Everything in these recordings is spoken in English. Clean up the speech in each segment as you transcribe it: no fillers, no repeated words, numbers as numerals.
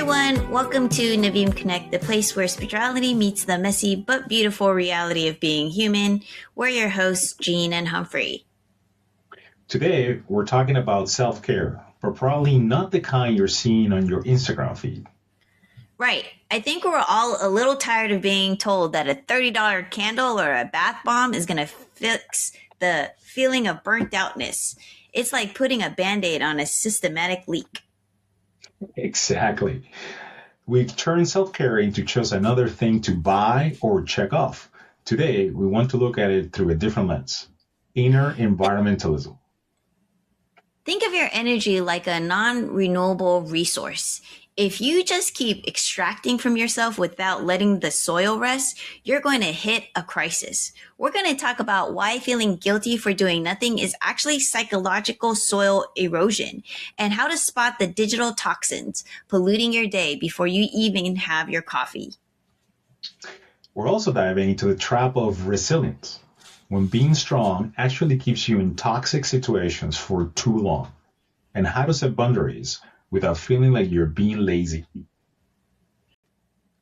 everyone, welcome to Naveem Connect, the place where spirituality meets the messy but beautiful reality of being human. We're your hosts, Jean and Humphrey. Today, we're talking about self-care, but probably not the kind you're seeing on your Instagram feed. Right. I think we're all a little tired of being told that a $30 candle or a bath bomb is going to fix the feeling of burnt outness. It's like putting a Band-Aid on a systematic leak. Exactly. We've turned self-care into just another thing to buy or check off. Today, we want to look at it through a different lens. Inner environmentalism. Think of your energy like a non-renewable resource. If you just keep extracting from yourself without letting the soil rest, you're going to hit a crisis. We're going to talk about why feeling guilty for doing nothing is actually psychological soil erosion, and how to spot the digital toxins polluting your day before you even have your coffee. We're also diving into the trap of resilience, when being strong actually keeps you in toxic situations for too long, and how to set boundaries without feeling like you're being lazy.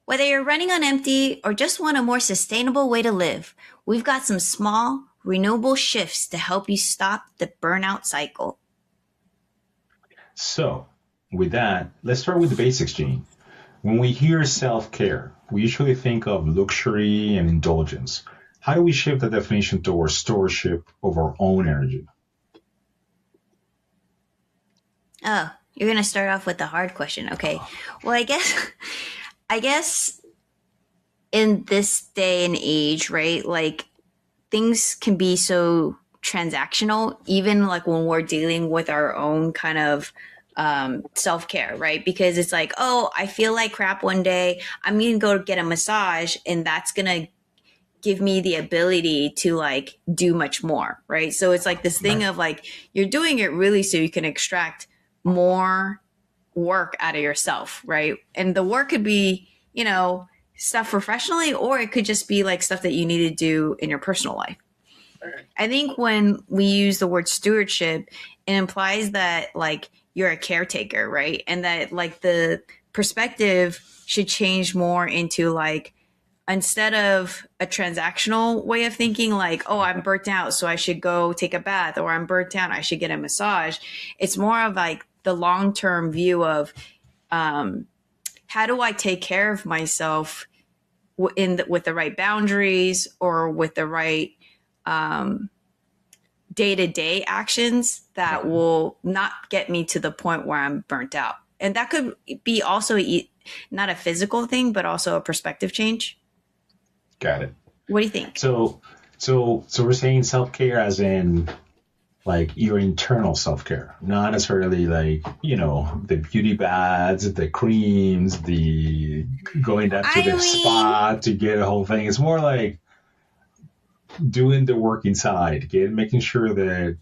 Whether you're running on empty or just want a more sustainable way to live, we've got some small, renewable shifts to help you stop the burnout cycle. So, with that, let's start with the basics, Gene. When we hear self-care, we usually think of luxury and indulgence. How do we shift the definition towards stewardship of our own energy? Oh, you're going to start off with the hard question. Okay. Well, I guess in this day and age, right? Like things can be so transactional, even like when we're dealing with our own kind of self-care, right? Because it's like, oh, I feel like crap one day. I'm going to go get a massage, and that's going to give me the ability to like do much more, right? So it's like this thing of like, you're doing it really so you can extract more work out of yourself, right? And the work could be, stuff professionally, or it could just be like stuff that you need to do in your personal life. I think when we use the word stewardship, it implies that like you're a caretaker, right? And that like the perspective should change more into like, instead of a transactional way of thinking, like, oh, I'm burnt out, so I should go take a bath, or I'm burnt out, I should get a massage. It's more of like the long-term view of how do I take care of myself with the right boundaries, or with the right day-to-day actions that will not get me to the point where I'm burnt out. And that could be also not a physical thing, but also a perspective change. Got it. What do you think? So we're saying self-care as in like your internal self-care, not necessarily like, the beauty baths, the creams, the going down to the spa to get a whole thing. It's more like doing the work inside, making sure that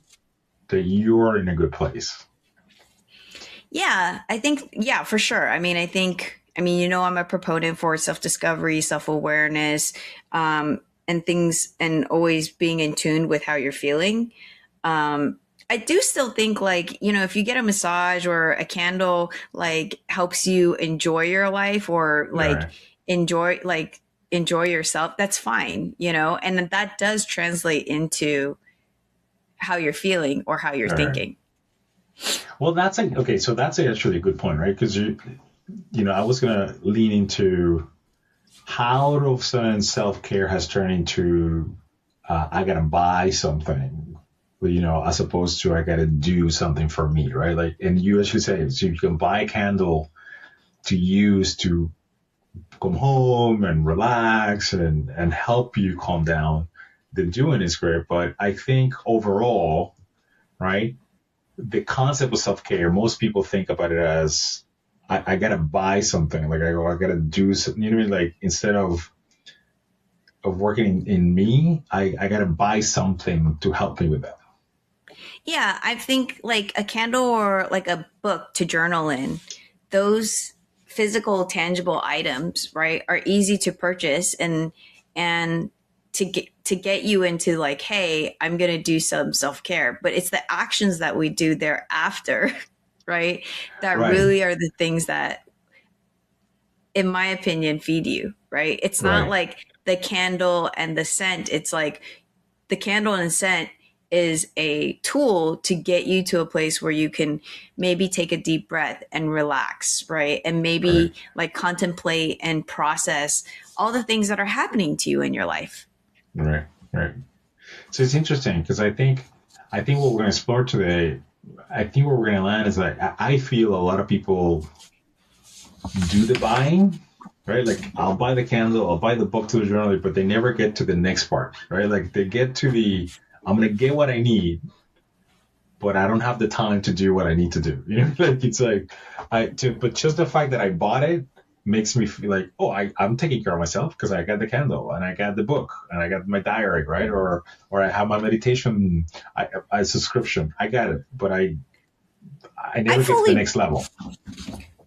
you're in a good place. Yeah, I think, for sure. I'm a proponent for self-discovery, self-awareness, and things, and always being in tune with how you're feeling. I do still think like, if you get a massage or a candle, like helps you enjoy your life, or like enjoy yourself, that's fine, and that does translate into how you're feeling or how you're thinking. Well, that's actually a good point, right? Because I was going to lean into how all of a sudden self-care has turned into I got to buy something, as opposed to I got to do something for me, right? Like, and you actually say, so you can buy a candle to use to come home and relax and help you calm down. The doing is great, but I think overall, right, the concept of self-care, most people think about it as I gotta buy something, like I gotta do something, what I mean? Like instead of working in me, I gotta buy something to help me with that. Yeah, I think like a candle or like a book to journal in, those physical, tangible items, right, are easy to purchase and to get you into like, hey, I'm going to do some self-care. But it's the actions that we do thereafter, right, that really are the things that in my opinion, feed you, right? It's not Right. like the candle and the scent. It's like the candle and scent is a tool to get you to a place where you can maybe take a deep breath and relax, right? And Right. maybe like contemplate and process all the things that are happening to you in your life. Right. Right. So it's interesting because I think what we're going to explore today, I think where we're going to land is like I feel a lot of people do the buying, right? Like I'll buy the candle, I'll buy the book to the journal, but they never get to the next part, right? Like they get to the I'm going to get what I need, but I don't have the time to do what I need to do. You know, like it's like but just the fact that I bought it makes me feel like, oh, I'm taking care of myself because I got the candle and I got the book and I got my diary, right? Or I have my meditation I subscription. I got it, but I I never get to the fully next level.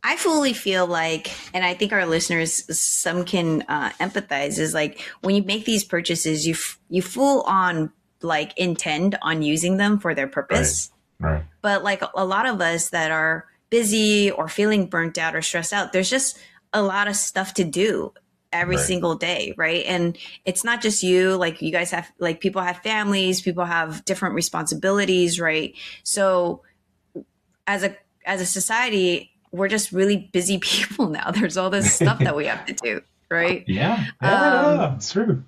I fully feel like, and I think our listeners, some can empathize, is like when you make these purchases, you full on like intend on using them for their Right, purpose. right, But like a lot of us that are busy or feeling burnt out or stressed out, there's just a lot of stuff to do every right. single day, right? And it's not just you, like you guys have, like people have families, people have different responsibilities, right? So as a as a society, we're just really busy people now. There's all this stuff that we have to do, right? Yeah, yeah, Um, yeah, it's true.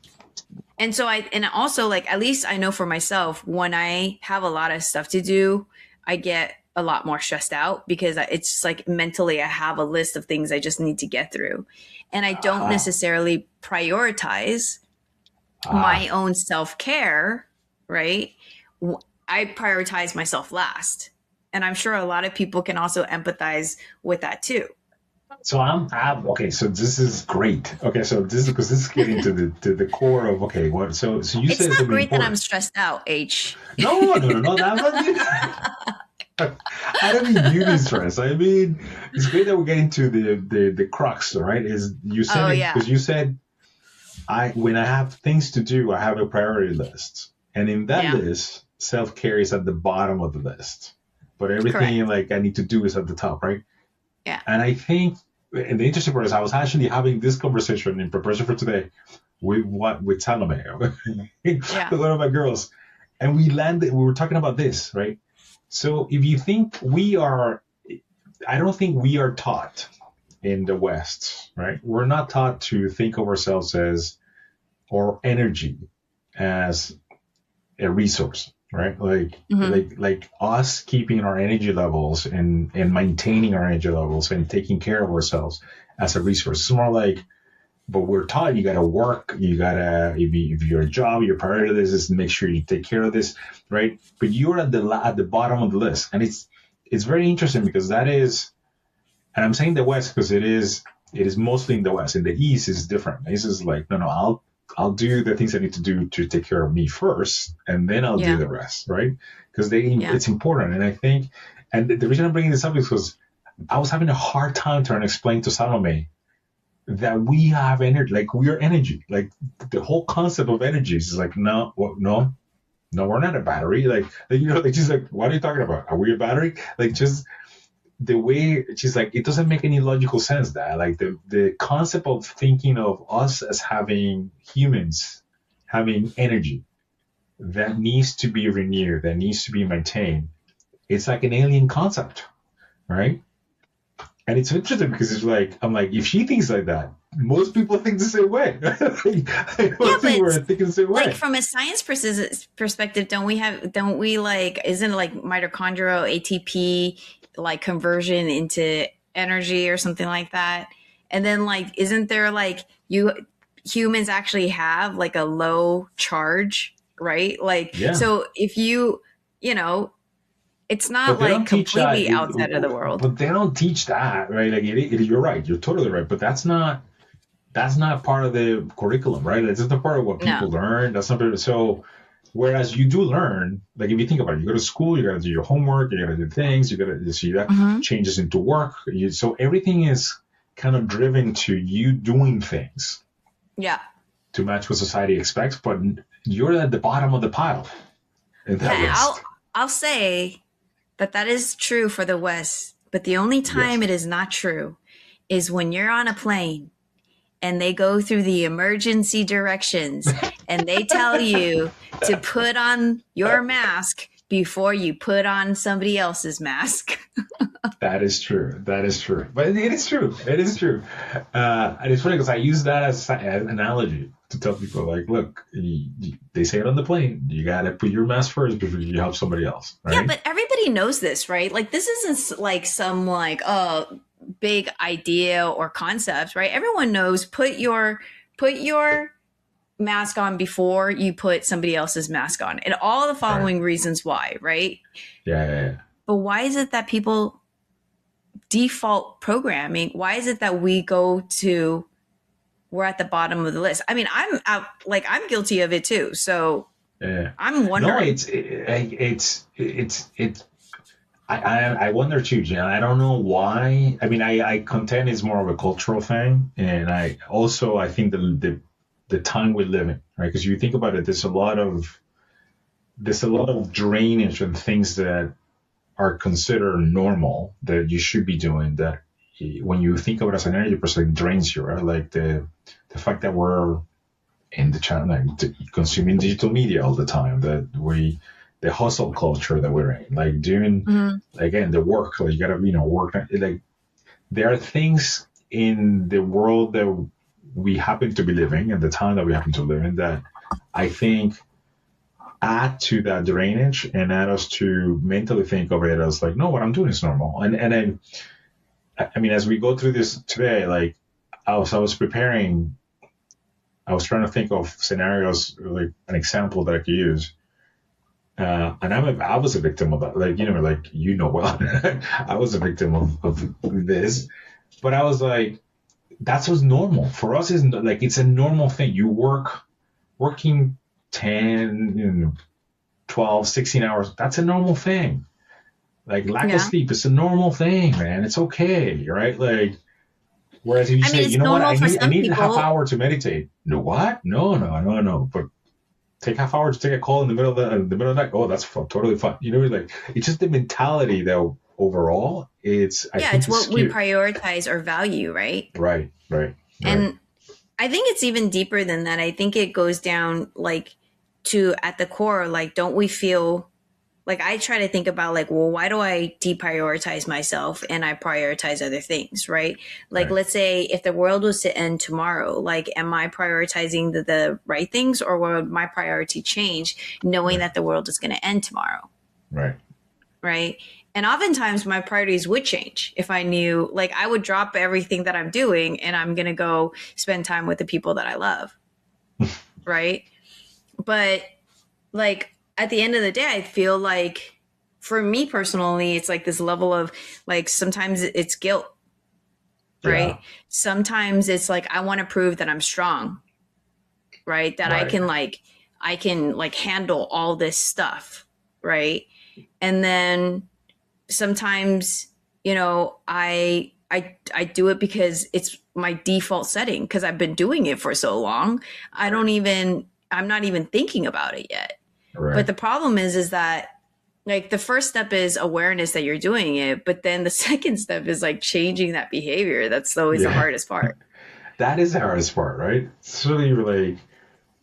and so and also like, at least I know for myself, when I have a lot of stuff to do, I get a lot more stressed out because it's just like mentally, I have a list of things I just need to get through. And I don't Ah, necessarily prioritize my ah. own self care, right? I prioritize myself last. And I'm sure a lot of people can also empathize with that too. So I'm okay. So this is great. Okay, so this is because this is getting to the core of okay. What? So you It's said not something great that I'm important. stressed out, H. No, no, no, no. That's not you. I don't mean you need stress. I mean it's great that we're getting to the crux. Right? Is you said Oh, it yeah. because you said I when I have things to do, I have a priority list, and in that Yeah. list, self care is at the bottom of the list, but everything Correct. like I need to do is at the top, right? Yeah. And I think, and the interesting part is, I was actually having this conversation in preparation for today with Salome, Yeah. one of my girls, and we landed. We were talking about this, right? So if you think we are, I don't think we are taught in the West, right? We're not taught to think of ourselves as or energy as a resource, right? Hmm. Like us keeping our energy levels and maintaining our energy levels and taking care of ourselves as a resource. It's more like, but we're taught you got to work, you got to if you're a job, your priority list is to make sure you take care of this, right? But you're at the bottom of the list, and it's very interesting because that is, and I'm saying the West because it is mostly in the West. In the East is different. The East is like, no, no, I'll do the things I need to do to take care of me first, and then I'll do Yeah. the rest, right? Because Yeah. it's important. And I think, and the reason I'm bringing this up is because I was having a hard time trying to explain to Salome that we have energy, like we are energy, like the whole concept of energy is like, no, no, no, we're not a battery. Like she's like, what are you talking about? Are we a battery? Like just the way she's like, it doesn't make any logical sense that like the concept of thinking of us as having humans having energy that needs to be renewed, that needs to be maintained. It's like an alien concept, right? And it's interesting because it's like, I'm like, if she thinks like that, most people think the same way. Yeah, Most people but are thinking the same like way. from a science perspective, don't we like, isn't it like mitochondrial ATP like conversion into energy or something like that? And then like, isn't there like humans actually have like a low charge, right? Like, Yeah. so if you know, it's But not they like don't teach that. completely outside of the world. But they don't teach that, right? Like you're right. You're totally right. But that's not part of the curriculum, right? It's just a part of what No. people learn. That's not so. Whereas you do learn, like if you think about it, you go to school, you got to do your homework, you got to do things, you got to see that Hmm. changes into work. So everything is kind of driven to you doing things Yeah. to match what society expects, but you're at the bottom of the pile in that Yeah. list. I'll say that is true for the West, but the only time Yes. it is not true is when you're on a plane and they go through the emergency directions and they tell you to put on your mask before you put on somebody else's mask. That is true. That is true. But it is true. It is true. And it's funny because I use that as an analogy to tell people, like, look, they say it on the plane. You got to put your mask first before you help somebody else. Right? Yeah, but everybody knows this, right? Like, this isn't like some like, oh, big idea or concept, right? Everyone knows put your mask on before you put somebody else's mask on, and all the following reasons why, right? Yeah. But why is it that people default programming? Why is it that we're at the bottom of the list? I mean, I'm guilty of it too. So yeah. I'm wondering. No, I wonder too, Jen. I don't know why. I mean, I contend it's more of a cultural thing, and I think the time we live in, right? Because you think about it, there's a lot of drainage and things that are considered normal that you should be doing that when you think of it as an energy person, drains you, right? Like the fact that we're in the channel, like consuming digital media all the time, the hustle culture that we're in, like doing, again, the work, like you gotta, work, like there are things in the world that we happen to be living and the time that we happen to live in that I think add to that drainage and add us to mentally think of it as like, no, what I'm doing is normal. And I mean, as we go through this today, like I was preparing, I was trying to think of scenarios, like an example that I could use. And I was a victim of that. Like, well, I was a victim of this, but I was like, that's what's normal for us. Is like, it's a normal thing. You working 10, 12, 16 hours. That's a normal thing. Like lack of sleep, it's a normal thing, man. It's okay. Right. Like, whereas if you say, you know what, I need a half hour to meditate. No, what? No. But take half hour to take a call in the middle of the night. Oh, that's totally fine. Like it's just the mentality that overall it's what we prioritize or value, right? Right. And I think it's even deeper than that. I think it goes down like to at the core, like, don't we feel like I try to think about like, well, why do I deprioritize myself and I prioritize other things, right? Like, let's say if the world was to end tomorrow, like, am I prioritizing the right things, or would my priority change knowing that the world is going to end tomorrow? Right. And oftentimes my priorities would change if I knew, like, I would drop everything that I'm doing and I'm going to go spend time with the people that I love. Right. But like, at the end of the day, I feel like for me personally, it's like this level of like, sometimes it's guilt, right? Yeah. Sometimes it's like, I want to prove that I'm strong, right? That I can handle all this stuff. Right. And then sometimes, I do it because it's my default setting because I've been doing it for so long. I'm not even thinking about it yet. Right. But the problem is that like the first step is awareness that you're doing it. But then the second step is like changing that behavior. That's always the hardest part. That is the hardest part, right? It's really like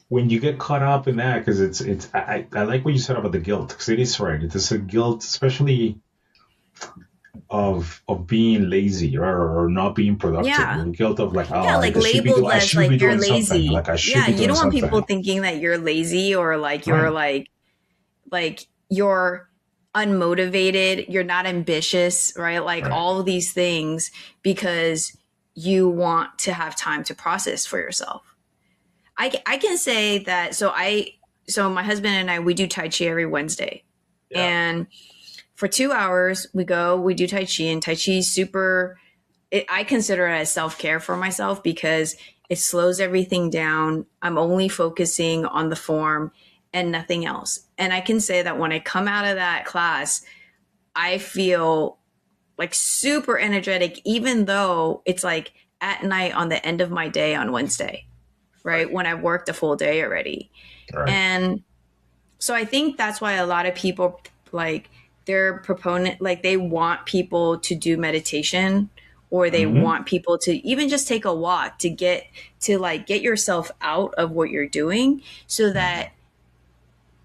when you get caught up in that, because I like what you said about the guilt, because it is right. It's a guilt, especially of being lazy or not being productive. Yeah. The guilt of like, like labeled as like you're lazy. Like I should be doing you don't want people thinking that you're lazy or like you're like you're unmotivated, you're not ambitious, right? Like all of these things because you want to have time to process for yourself. I can say that. So my husband and I, we do Tai Chi every Wednesday. Yeah. And for 2 hours, we do Tai Chi, and Tai Chi is I consider it as self-care for myself because it slows everything down. I'm only focusing on the form and nothing else. And I can say that when I come out of that class, I feel like super energetic, even though it's like at night on the end of my day on Wednesday, right? When I've worked a full day already. Right. And so I think that's why a lot of people like, they're proponent, like they want people to do meditation or they Mm-hmm. want people to even just take a walk to get yourself out of what you're doing, so that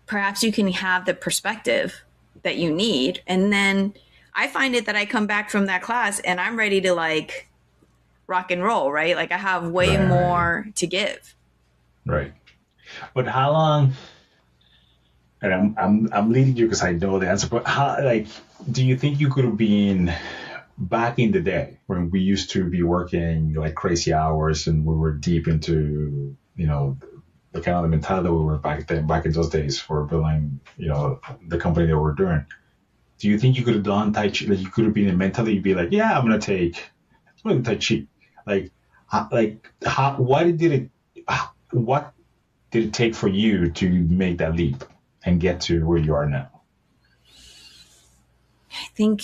perhaps you can have the perspective that you need. And then I find it that I come back from that class and I'm ready to like rock and roll, right? Like I have way Right, right, more to give. right. But how long? And I'm leading you because I know the answer. But how, like, do you think you could have been back in the day when we used to be working like crazy hours and we were deep into, the kind of the mentality we were back then, back in those days for building, the company that we're doing? Do you think you could have done Tai Chi? Like, you could have been mentally be like, yeah, I'm gonna Tai Chi. Like, what did it take for you to make that leap and get to where you are now? I think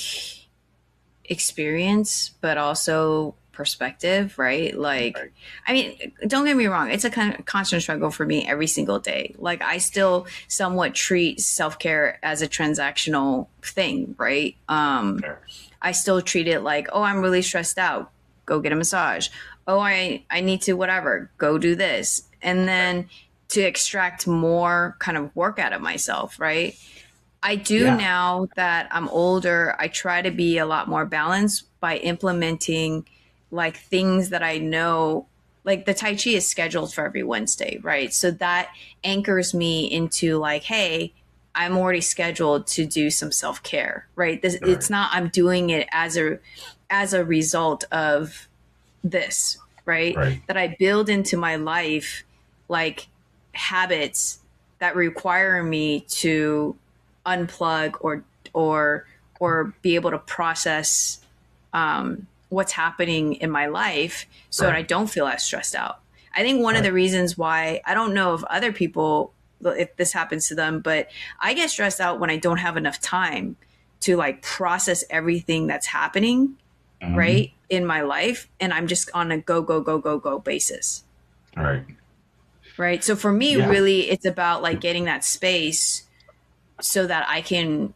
experience, but also perspective, right? Like, Right. I mean, don't get me wrong, it's a constant struggle for me every single day. Like, I still somewhat treat self care as a transactional thing, right? Okay. I still treat it like, oh, I'm really stressed out, go get a massage. Oh, I need to whatever, go do this. And then to extract more kind of work out of myself, right? I do Yeah. now that I'm older, I try to be a lot more balanced by implementing like things that I know, like the Tai Chi is scheduled for every Wednesday, right? So that anchors me into like, hey, I'm already scheduled to do some self-care, right? This, Right. it's not I'm doing it as a result of this, right? Right. That I build into my life like habits that require me to unplug or or be able to process what's happening in my life so that I Right. don't feel as stressed out. I think one of Right. the reasons why, I don't know if other people, if this happens to them, but I get stressed out when I don't have enough time to like process everything that's happening, Mm-hmm. right, in my life, and I'm just on a go go go go go basis. Right. Right? So for me Yeah. really it's about like getting that space so that I can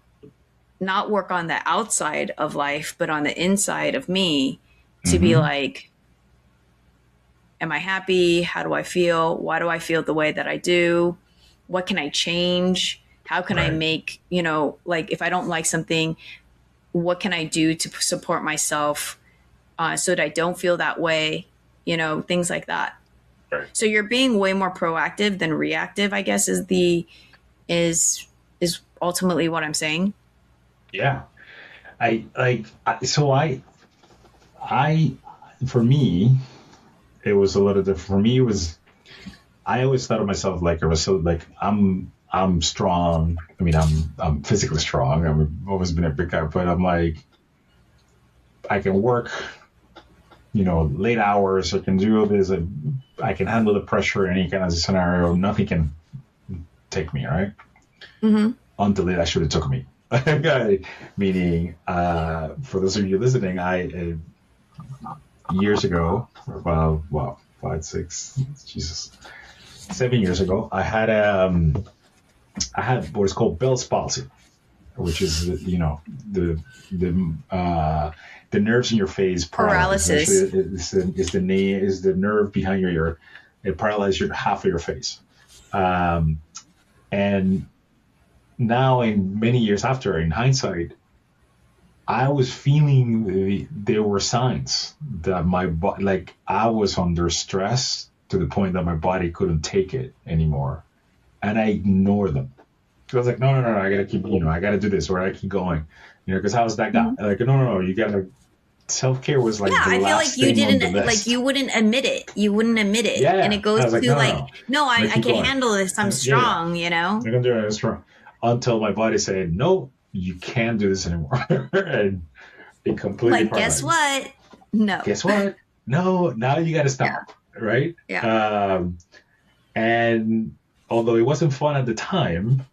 not work on the outside of life, but on the inside of me, to be Mm-hmm. like, am I happy? How do I feel? Why do I feel the way that I do? What can I change? How can I Right. make, like if I don't like something, what can I do to support myself so that I don't feel that way? Things like that. Right. So you're being way more proactive than reactive, I guess, is is ultimately what I'm saying. Yeah. I like. So I, for me, it was a little different. For me, it was. I always thought of myself like I was so like I'm strong. I mean, I'm physically strong. I've always been a big guy, but I'm like I can work, late hours. I can do all this. I can handle the pressure in any kind of scenario. Nothing can take me, right? Mm-hmm. Until it actually took me. Meaning, for those of you listening, I years ago, well, 5, 6, Jesus, 7 years ago, I had what is called Bell's palsy, which is the nerves in your face paralyzed. Paralysis. Essentially, is the nerve behind your ear. It paralyzed your half of your face. Um, and now, in many years after, in hindsight, I was feeling there were signs that my body, like I was under stress to the point that my body couldn't take it anymore, and I ignored them. I was like, no, no, no, no, I gotta keep, I gotta do this, or I keep going, because I was that guy. Mm-hmm. Like, no, no, no, you gotta. Self care was Yeah, like the I feel like last you thing on didn't, the like list. you wouldn't admit it. You wouldn't admit it. Yeah, And yeah. it goes I was like, to no, no, like, no, no, I'm gonna I keep can going. handle this. I'm Yeah, yeah. strong, you know? I'm gonna do it. That's wrong. Until my body said, no, you can't do this anymore, and it completely Like, guess paralyzed me. what? No. Guess what? No, now you got to Yeah. stop, right? Yeah. And although it wasn't fun at the time,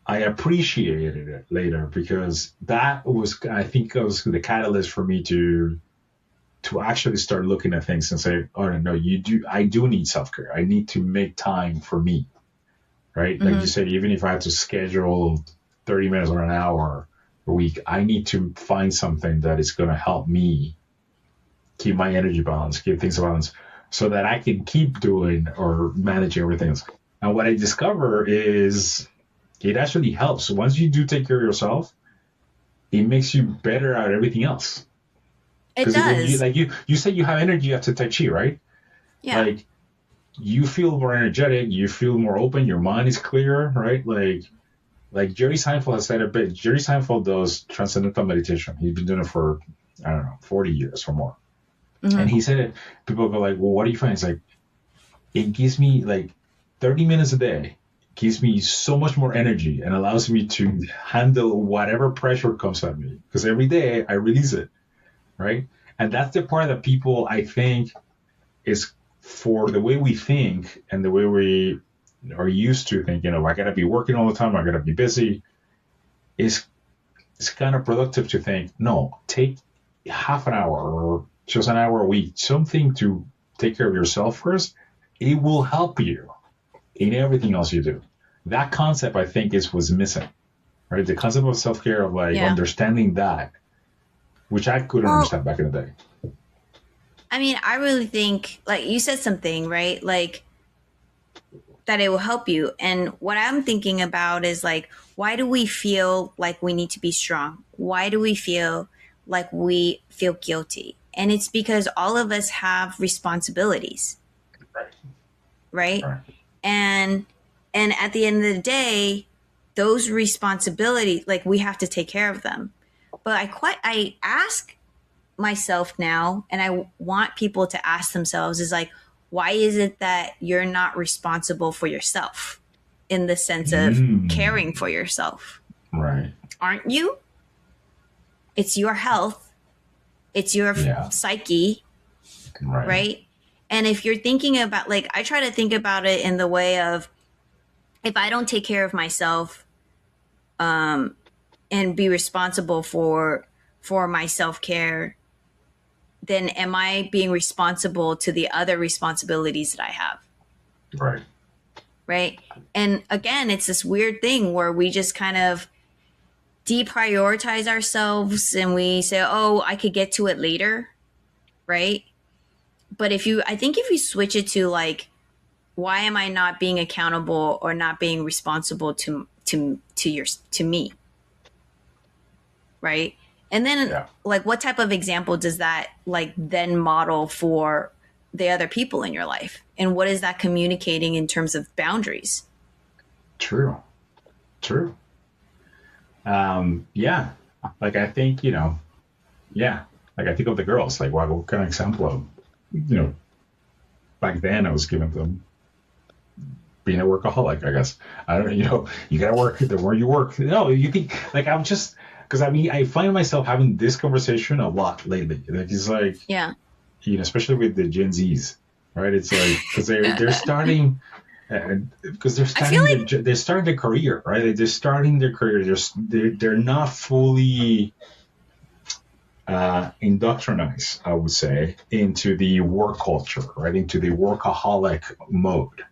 I appreciated it later because that was, I think, it was the catalyst for me to actually start looking at things and say, oh no, I do need self care. I need to make time for me, right? Like you Mm-hmm. said, even if I had to schedule 30 minutes or an hour a week, I need to find something that is going to help me keep my energy balanced, keep things balanced, so that I can keep doing or managing everything else. And what I discover is it actually helps. Once you do take care of yourself, it makes you better at everything else. It Because when does. you say you have energy after Tai Chi, right? Yeah. Like you feel more energetic, you feel more open, your mind is clear, right? Like Jerry Seinfeld has said a bit. Jerry Seinfeld does transcendental meditation. He's been doing it for, I don't know, 40 years or more. And he said it, people go like, well, what do you find? It's like, it gives me like 30 minutes a day, gives me so much more energy and allows me to handle whatever pressure comes at me. Because every day I release it, right? And that's the part that people, I think, is for the way we think and the way we are used to thinking, I got to be working all the time, I got to be busy. It's kind of productive to think, no, take half an hour or just an hour a week, something to take care of yourself first. It will help you in everything else you do. That concept, I think, was missing, right? The concept of self-care, of understanding that, which I couldn't understand back in the day. I mean, I really think, like you said something, right? Like that it will help you. And what I'm thinking about is like, why do we feel like we need to be strong? Why do we feel like we feel guilty? And it's because all of us have responsibilities. Right? And at the end of the day, those responsibilities, like we have to take care of them. But I ask myself now, and I want people to ask themselves, is like, why is it that you're not responsible for yourself in the sense of caring for yourself? Right. Aren't you? It's your health. It's your psyche. Right? And if you're thinking about, like, I try to think about it in the way of, if I don't take care of myself, and be responsible for my self-care, then am I being responsible to the other responsibilities that I have? Right. Right. And again, it's this weird thing where we just kind of deprioritize ourselves and we say, oh, I could get to it later. Right. But I think if you switch it to like, why am I not being accountable or not being responsible to me? Right. And then like, what type of example does that like then model for the other people in your life? And what is that communicating in terms of boundaries? True. Yeah. Like, I think, like I think of the girls, like, what kind of example of, back then I was giving them being a workaholic, I guess. I don't know, you gotta work, the more you work. No, you think, like, I'm just, because I mean, I find myself having this conversation a lot lately. Like, it's like, especially with the Gen Zs, right? It's like, because they're starting, because they're starting their career, right? They're starting their career. They're not fully indoctrinized, I would say, into the work culture, right? Into the workaholic mode.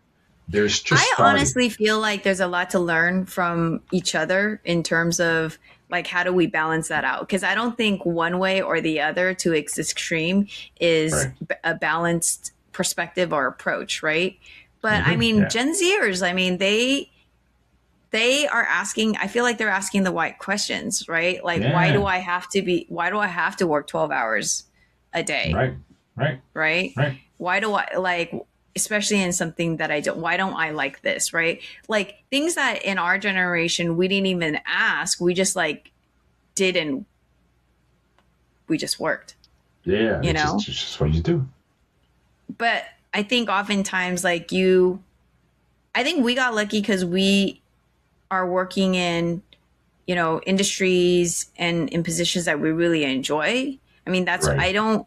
I honestly feel like there's a lot to learn from each other in terms of like, how do we balance that out? Because I don't think one way or the other to its extreme is a balanced perspective or approach, right? But I mean, Gen Zers, I mean, they are asking, I feel like they're asking the right questions, right? Like, why do I have to work 12 hours a day? Right. Why do I, like, especially in something that why don't I like this? Right. Like things that in our generation, we didn't even ask. We just like did, and we just worked. Yeah. It's just what you do. But I think oftentimes I think we got lucky because we are working in, industries and in positions that we really enjoy. I mean, that's, I don't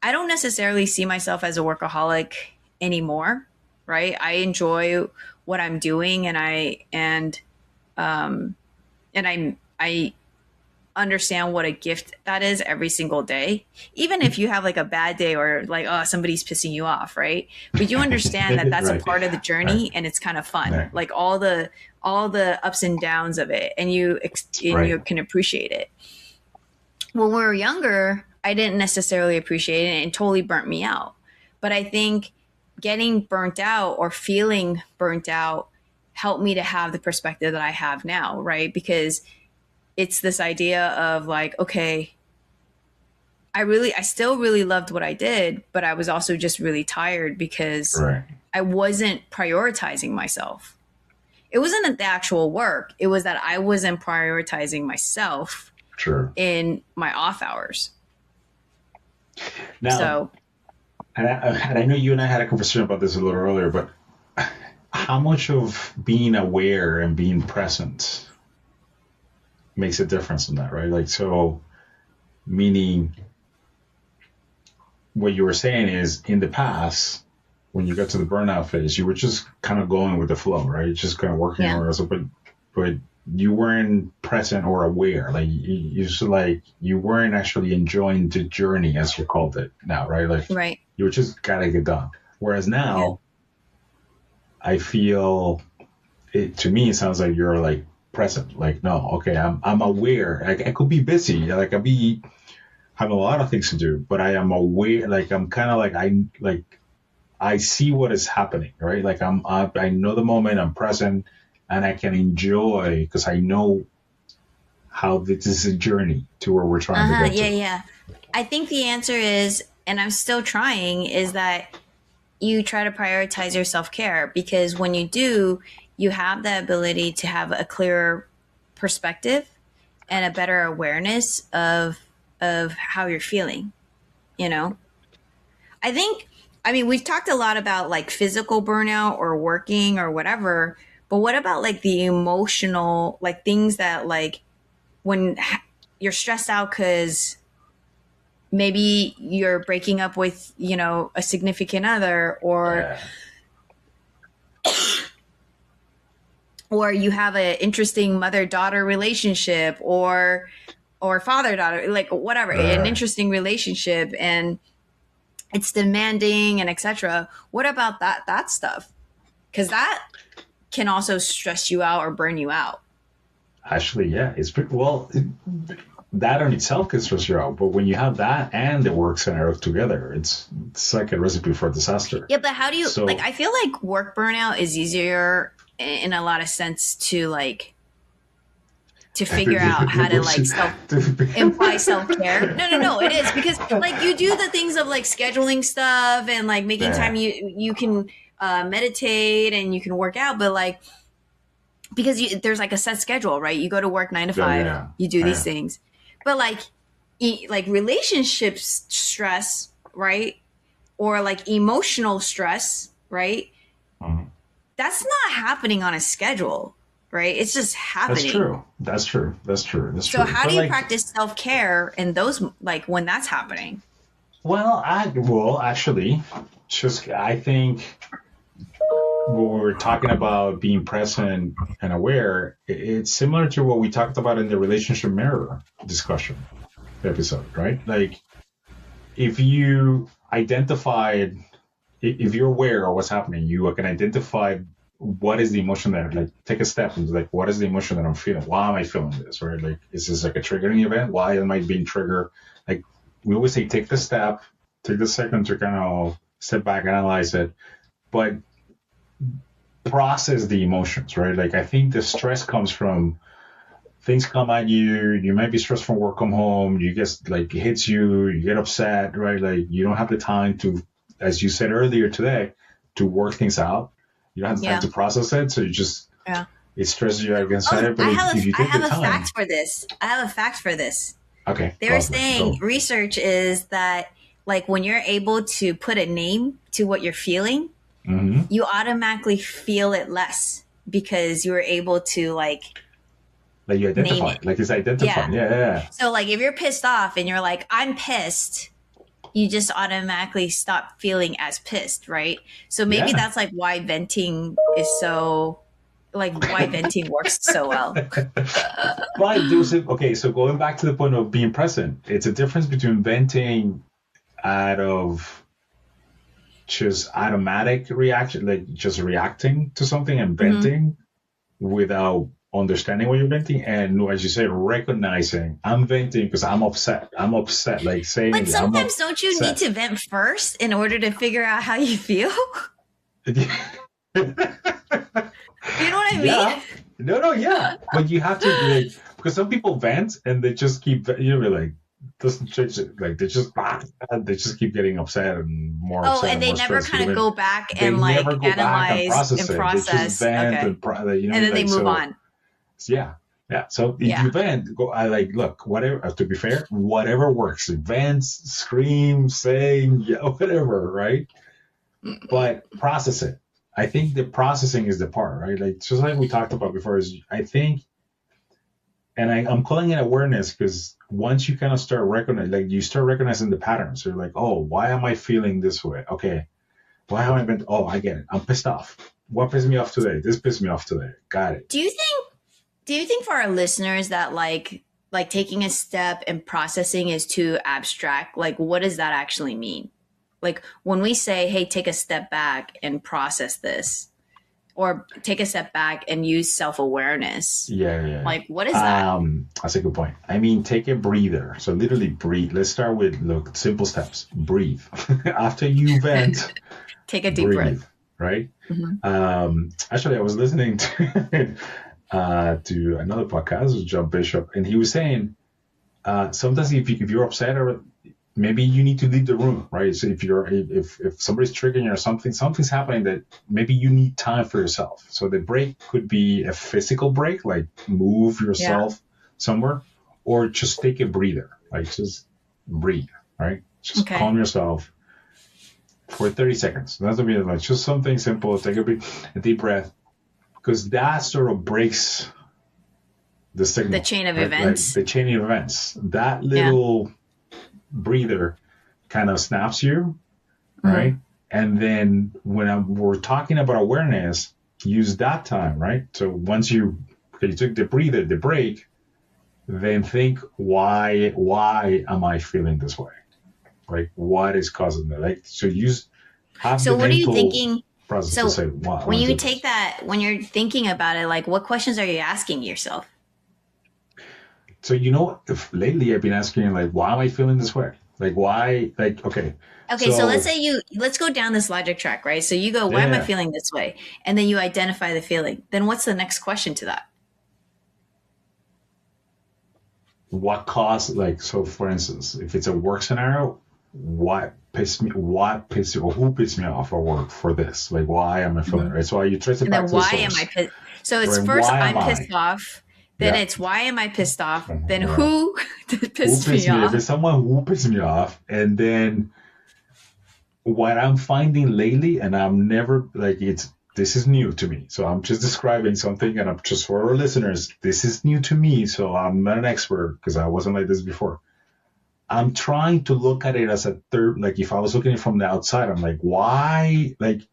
necessarily see myself as a workaholic anymore. Right. I enjoy what I'm doing, and I understand what a gift that is every single day, even if you have like a bad day or like, oh, somebody's pissing you off. Right. But you understand that that's a part of the journey, and it's kind of fun, like all the ups and downs of it. And you can appreciate it. When we were younger, I didn't necessarily appreciate it, and it totally burnt me out. But I think getting burnt out or feeling burnt out helped me to have the perspective that I have now, right? Because it's this idea of like, okay, I still really loved what I did, but I was also just really tired because Right. I wasn't prioritizing myself. It wasn't the actual work. It was that I wasn't prioritizing myself Sure. in my off hours. Now, So, and I know you and I had a conversation about this a little earlier, but how much of being aware and being present makes a difference in that, right? Like, so meaning what you were saying is in the past, when you got to the burnout phase, you were just kind of going with the flow, right? Just kind of working yeah. on yourself, but you weren't present or aware. Like you weren't actually enjoying the journey, as you called it now, right? Like Right. you were just gotta get done. Whereas Yeah. now, I feel it to me. It sounds like you're like present. Like no, okay, I'm aware. I could be busy. Like I be have a lot of things to do, but I am aware. Like I'm kind of like I see what is happening, right? Like I know the moment, I'm present, and I can enjoy because I know how this is a journey to where we're trying to get Yeah, to. yeah. I think the answer is, and I'm still trying, is that you try to prioritize your self-care, because when you do, you have the ability to have a clearer perspective and a better awareness of how you're feeling, you know? I think, I mean, we've talked a lot about like physical burnout or working or whatever, but what about like the emotional, like things that like when you're stressed out because maybe you're breaking up with, you know, a significant other, Yeah, or you have an interesting mother-daughter relationship, or father-daughter, like whatever, an right. interesting relationship, and it's demanding and etc. What about that stuff? Because that can also stress you out or burn you out. Actually, yeah, it's pretty well. That on itself can stress you out, but when you have that and the work scenario together, it's like a recipe for disaster. Yeah, but how do you, like, So I feel like work burnout is easier in a lot of sense to like to figure out how to like imply self-care. No, it is, because like you do the things of like scheduling stuff and like making time, yeah, you can meditate and you can work out, but like because there's like a set schedule, right? You go to work 9 to 5, yeah, you do these yeah. things, but like like relationships stress, right? Or like emotional stress, right? Mhm. That's not happening on a schedule, right? It's just That's happening. true. That's true. That's true. That's So true. how But do you like, practice self-care in those, like when that's happening? well, actually, just I think when we were talking about being present and aware, it's similar to what we talked about in the relationship mirror discussion episode, right? Like if you identified, if you're aware of what's happening, you can identify what is the emotion that, like, take a step and be like, what is the emotion that I'm feeling? Why am I feeling this, right? Like, is this like a triggering event? Why am I being triggered? Like, we always say, take the step, take the second to kind of step back, analyze it, but process the emotions, right? Like, I think the stress comes from things come at you. You might be stressed from work, come home, you get like it hits you, you get upset, right? Like you don't have the time to, as you said earlier today, to work things out. You don't have the time Yeah. to process it, so you just Yeah. it stresses you out against Oh, it. But if you I take the have a fact time, for this. I have a fact for this. okay, They were go for it, saying go. research is that like when you're able to put a name to what you're feeling, Mm-hmm. you automatically feel it less because you were able to like Like you name identify it. it, like it's Yeah. identified. Yeah, yeah, yeah. So like if you're pissed off and you're like, I'm pissed, you just automatically stop feeling as pissed, right? So maybe Yeah. that's like why venting is so, like why venting works so well. But there was okay. So going back to the point of being present, it's a difference between venting out of just automatic reaction, like just reacting to something, and Mm-hmm. venting without understanding what you're venting, and as you say, recognizing I'm venting because I'm upset. I'm upset, like saying But it, I'm sometimes don't you need upset. to vent first in order to figure out how you feel? You know what I mean? Yeah. No, yeah. But you have to like because some people vent and they just keep like doesn't change it. Like they just keep getting upset and more Oh, upset and and they more never stressed. kind of go back They and never like go back and analyze process and it. They just process. vent Okay. and you know And then they like move so. on. Yeah. Yeah. So if Yeah. you vent, go. I like look whatever. To be fair, whatever works. Vents, scream, sing, yeah, whatever. Right. But process it. I think the processing is the part, right? Like just like we talked about before, is I think, and I'm calling it awareness because once you kind of start recognizing, like you start recognizing the patterns, you're like, oh, why am I feeling this way? Okay, why am I been? Oh, I get it. I'm pissed off. What pissed me off today? This pissed me off today. Got it. Do you think for our listeners that like taking a step and processing is too abstract? Like what does that actually mean? Like when we say, hey, take a step back and process this, or take a step back and use self-awareness. Yeah. Like what is that? That's a good point. I mean, take a breather. So literally breathe. Let's start with look simple steps. Breathe. After you vent, Take a deep breathe. breath. Right. Mm-hmm. Actually, I was listening to another podcast with John Bishop, and he was saying sometimes if you're upset or maybe you need to leave the room, right? So if somebody's triggering you or something's happening that maybe you need time for yourself. So the break could be a physical break, like move yourself somewhere, or just take a breather, like just breathe, right? Just calm yourself for 30 seconds. That's what I mean, like just something simple. Take a deep breath, because that sort of breaks the signal, the chain of right? events. Like the chain of events. That little breather kind of snaps you, right? Mm-hmm. And then when we're talking about awareness, use that time, right? So once you took the breather, the break, then think why am I feeling this way? Like what is causing that? Like so So what are you thinking? Process so to say, wow, when you take that, when you're thinking about it, like what questions are you asking yourself? So if lately I've been asking like, why am I feeling this way? Like why? Like okay. So let's go down this logic track, right? So you go, why am I feeling this way? And then you identify the feeling. Then what's the next question to that? What caused, like, so for instance, if it's a work scenario, who pissed me off at work for this? Like, why am I feeling right? So you trace it back to the source. Why am I pissed? So it's first I'm pissed off. Then it's why am I pissed off? Then who pissed me off? If it's someone who pissed me off, and then what I'm finding lately, and I'm never like this is new to me. So I'm just describing something, and I'm just for our listeners, this is new to me. So I'm not an expert because I wasn't like this before. I'm trying to look at it as a third, like if I was looking at it from the outside, I'm like, why? Like,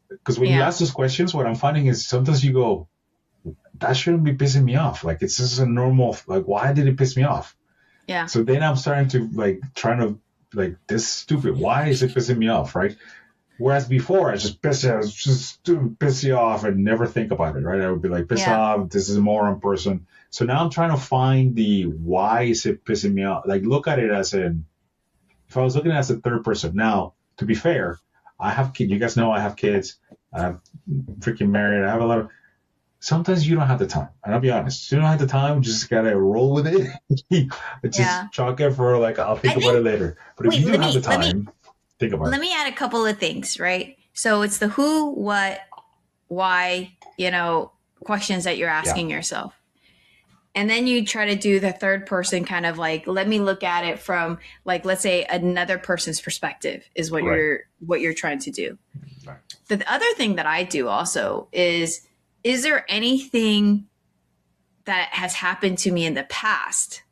because when you ask those questions, what I'm finding is sometimes you go, that shouldn't be pissing me off. Like, it's just a normal, like, why did it piss me off? Yeah. So then I'm starting to like, this is stupid. Why is it pissing me off? Right. Whereas before I was just piss you off and never think about it. Right. I would be like, piss off. This is a moron person. So now I'm trying to find the why is it pissing me off? Like, look at it as if I was looking at it as a third person. Now, to be fair, I have kids. You guys know I have kids. I'm freaking married. I have a lot of. Sometimes you don't have the time. And I'll be honest, you don't have the time. You just gotta roll with it. Just chalk it for like I'll think about it later. But if you do have the time, think about it. Let me add a couple of things, right? So it's the who, what, why, questions that you're asking yourself. And then you try to do the third person kind of like, let me look at it from like, let's say another person's perspective is what you're trying to do. Right. The other thing that I do also is there anything that has happened to me in the past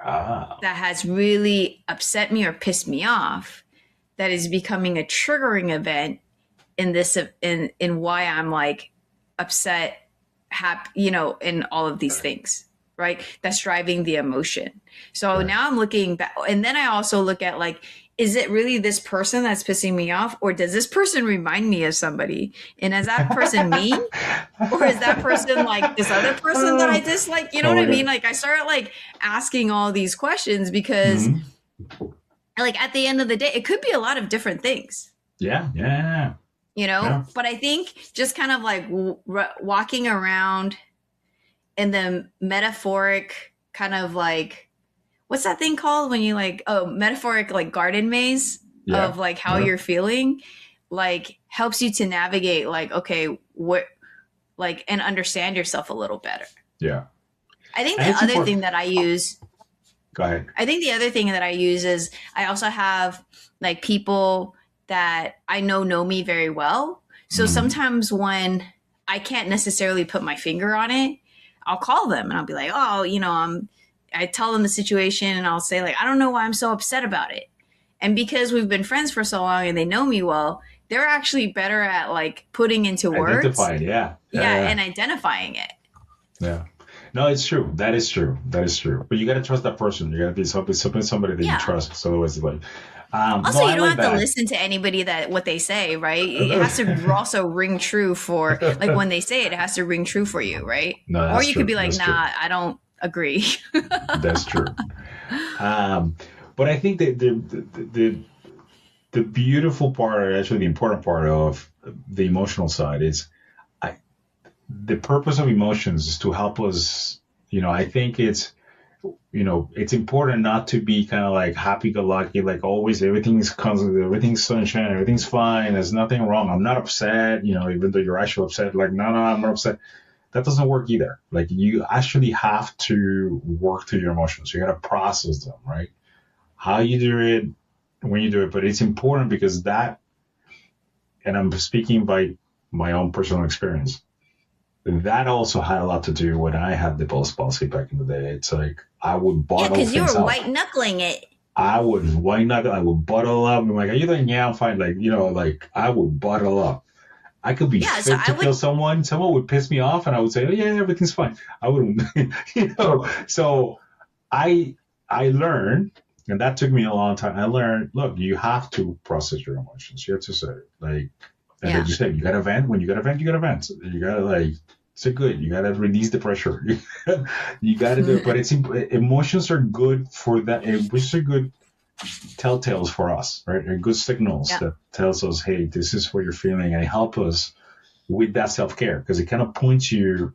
that has really upset me or pissed me off that is becoming a triggering event in this, in why I'm like upset, happy, in all of these things, right? That's driving the emotion. So now I'm looking back, and then I also look at like, is it really this person that's pissing me off, or does this person remind me of somebody? And is that person me, or is that person like this other person that I dislike? You know what I mean? Like I started like asking all these questions because like at the end of the day, it could be a lot of different things. Yeah. You know, but I think just kind of like walking around in the metaphoric kind of like, what's that thing called when you like, metaphoric like garden maze of like how you're feeling, like helps you to navigate like, okay, what, like, and understand yourself a little better. Yeah. I think the other thing that I use, go ahead. I think the other thing that I use is I also have like people that I know me very well. So sometimes when I can't necessarily put my finger on it, I'll call them and I'll be like, oh, you know, I tell them the situation and I'll say like, I don't know why I'm so upset about it. And because we've been friends for so long and they know me well, they're actually better at like putting into words. Identifying, yeah, and identifying it. Yeah. No, it's true. That is true. But you got to trust that person. You got to be somebody that you trust. So otherwise, like, also, you don't have to listen to anybody that what they say, right? It has to also ring true for like when they say it, it has to ring true for you, right? No, or you true. could be like, nah, I don't agree. That's true. But I think that the beautiful part, or actually the important part of the emotional side is the purpose of emotions is to help us, you know, I think it's, you know, it's important not to be kind of like happy-go-lucky, like always everything's sunshine, everything's fine, there's nothing wrong, I'm not upset, you know, even though you're actually upset, like, no, I'm not upset. That doesn't work either. Like you actually have to work through your emotions. You got to process them, right? How you do it, when you do it, but it's important because that, and I'm speaking by my own personal experience, that also had a lot to do when I had the Bell's palsy back in the day. It's like I would bottle things up. Yeah, because you were white knuckling it. I would bottle up. I'm like, are you doing? Yeah, I'm fine. Like, you know, like I would bottle up. I could be fit to kill someone. Someone would piss me off, and I would say, oh, yeah, everything's fine. I wouldn't, you know. So I learned, and that took me a long time. I learned, look, you have to process your emotions. You have to say, like, and like you said, you got to vent. When you got to vent, you got to vent. You got to like. So good. You got to release the pressure. You got to do it. But emotions are good for that. Emotions are good telltales for us, right? They're good signals that tells us, hey, this is what you're feeling, and help us with that self-care because it kind of points you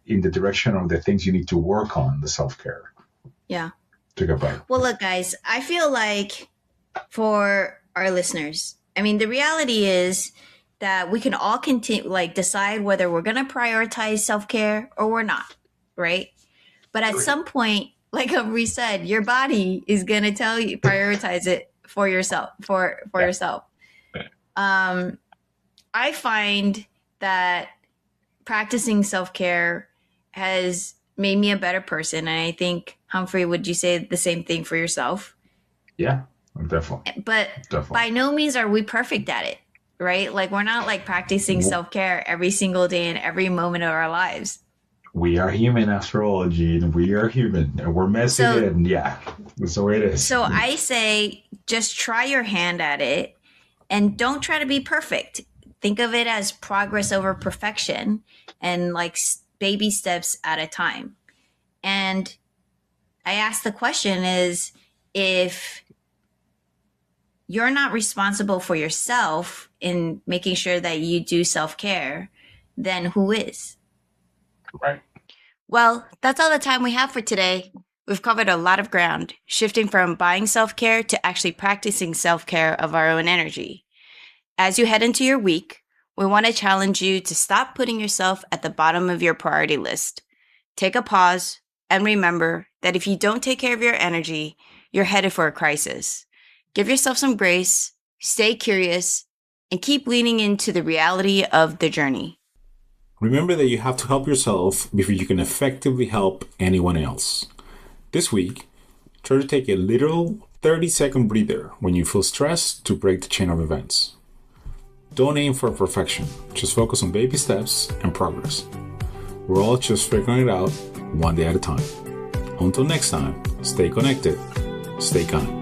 in the direction of the things you need to work on, the self-care. Yeah. To get back. Well, look, guys, I feel like for our listeners, I mean, the reality is that we can all continue, like decide whether we're going to prioritize self-care or we're not, right? But at some point, like Humphrey said, your body is going to tell you, prioritize it for yourself, for yourself. I find that practicing self-care has made me a better person. And I think, Humphrey, would you say the same thing for yourself? Yeah, definitely. But by no means are we perfect at it. Right? Like we're not like practicing self-care every single day in every moment of our lives. We are human after all, Jean. We are human. And we're messy and that's the way it is. So I say just try your hand at it and don't try to be perfect. Think of it as progress over perfection and like baby steps at a time. And I ask the question is, if you're not responsible for yourself in making sure that you do self-care, then who is? Right. Well, that's all the time we have for today. We've covered a lot of ground, shifting from buying self-care to actually practicing self-care of our own energy. As you head into your week, we want to challenge you to stop putting yourself at the bottom of your priority list. Take a pause and remember that if you don't take care of your energy, you're headed for a crisis. Give yourself some grace, stay curious, and keep leaning into the reality of the journey. Remember that you have to help yourself before you can effectively help anyone else. This week, try to take a literal 30-second breather when you feel stressed to break the chain of events. Don't aim for perfection, just focus on baby steps and progress. We're all just figuring it out one day at a time. Until next time, stay connected, stay kind.